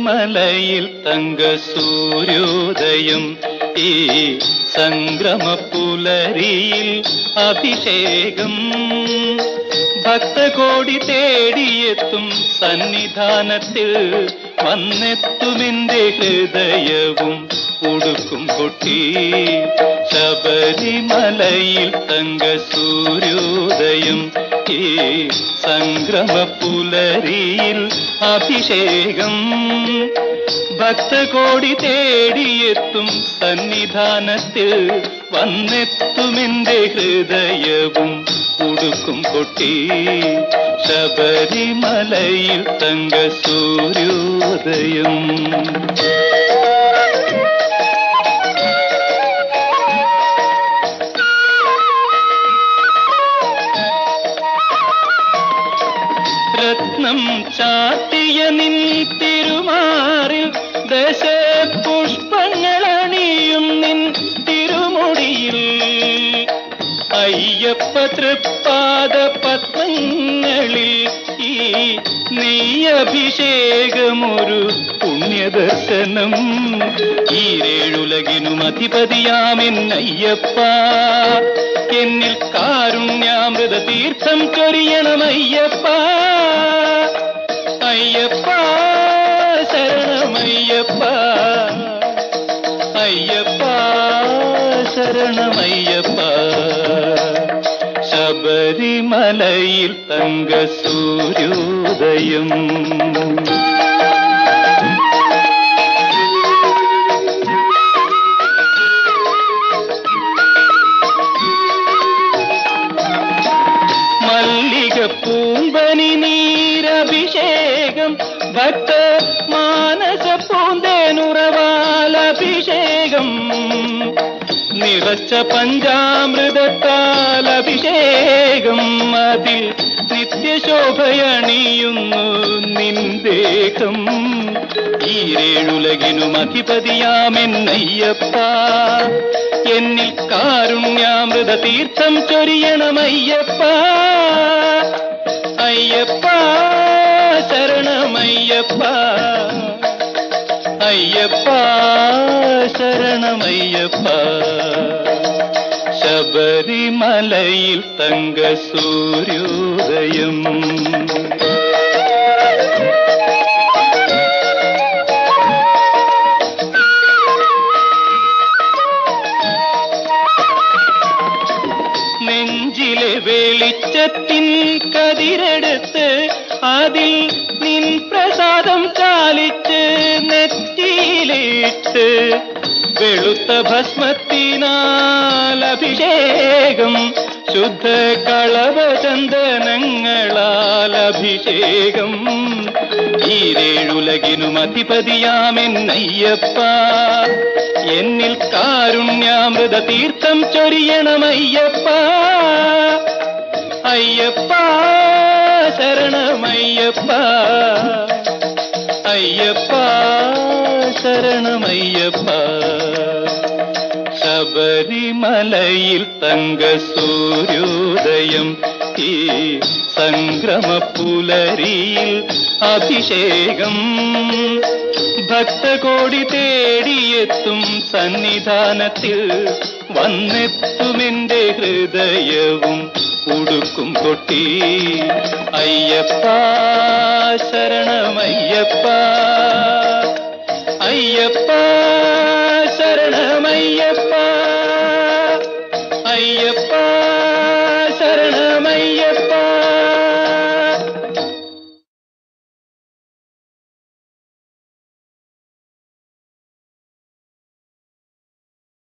ശബരിമലയിൽ തങ്ക സൂര്യോദയം ഈ സംക്രമപ്പുലരിയിൽ അഭിഷേകം ഭക്തകോടി തേടിയെത്തും സന്നിധാനത്തിൽ വന്നെത്തുമെന്റെ ഹൃദയവും ഉടുക്കും കൊട്ടി ശബരിമലയിൽ തങ്ക സൂര്യോദയം ഈ സംക്രമപ്പുലരിയിൽ അഭിഷേകം ഭക്തകോടി തേടിയെത്തും സന്നിധാനത്തിൽ വന്നെത്തുമെന്റെ ഹൃദയവും ഉടുക്കും കൊട്ടി ശബരിമലയിൽ തങ്ക സൂര്യോദയം. രത്നം ചാട്ടിയ നിൻ തിരുമാറിൽ ദശപുഷ്പങ്ങളണിയും നിൻ തിരുമുടിയിൽ അയ്യപ്പ തൃപ്പാദ പത്മങ്ങളിൽ ഈ നെയ്യഭിഷേകമൊരു പുണ്യദർശനം ഈരേഴുലകിനും അധിപതിയാമെന്നയ്യപ്പ എന്നിൽ കാരുണ്യാമൃത തീർത്ഥം ചൊരിയണമയ്യപ്പ അയ്യപ്പ ശരണമയ്യപ്പ അയ്യപ്പ ശരണമയ്യപ്പ ശബരിമലയിൽ തങ്ക സൂര്യോദയം. മല്ലിക പൂമ്പനി നീരഭിഷേകം ഭക്ത മാനസ പൂന്തേനുറവാലഭിഷേകം നിറച്ച പഞ്ചാമൃതത്താൽ അഭിഷേകം അതിൽ നിത്യശോഭയണിയുന്നു നിന്ദേഹം ഈരേഴുലകിനും അധിപതിയാമെന്നയ്യപ്പ എന്നിൽ കാരുണ്യാമൃത തീർത്ഥം ചൊരിയണമയ്യപ്പ അയ്യപ്പ ശരണമയ്യപ്പ അയ്യപ്പ ശരണമയ്യപ്പ ശബരിമലയിൽ തങ്ക സൂര്യോദയം. നെഞ്ചിലെ വെളിച്ചത്തിൻ കതിരെടുത്ത് അതിൽ നിൻ പ്രസാദം ചാലിച്ച് നെറ്റിയിലിട്ട് വെളുത്ത ഭസ്മത്തിനാൽ അഭിഷേകം ശുദ്ധ കളഭചന്ദനങ്ങളാൽ അഭിഷേകം ഈരേഴുലകിനും അധിപതിയാമെന്നയ്യപ്പ എന്നിൽ കാരുണ്യാമൃത തീർത്ഥം ചൊരിയണമയ്യപ്പ അയ്യപ്പ ശരണമയ്യപ്പ അയ്യപ്പ ശരണമയ്യപ്പ ശബരിമലയിൽ തങ്ക സൂര്യോദയം ഈ സംക്രമപ്പുലരിയിൽ അഭിഷേകം ഭക്തകോടി തേടിയെത്തും സന്നിധാനത്തിൽ വന്നെത്തുമെന്റെ ഹൃദയവും ഉടുക്കും കൊട്ടി അയ്യപ്പ ശരണമയ്യപ്പ അയ്യപ്പ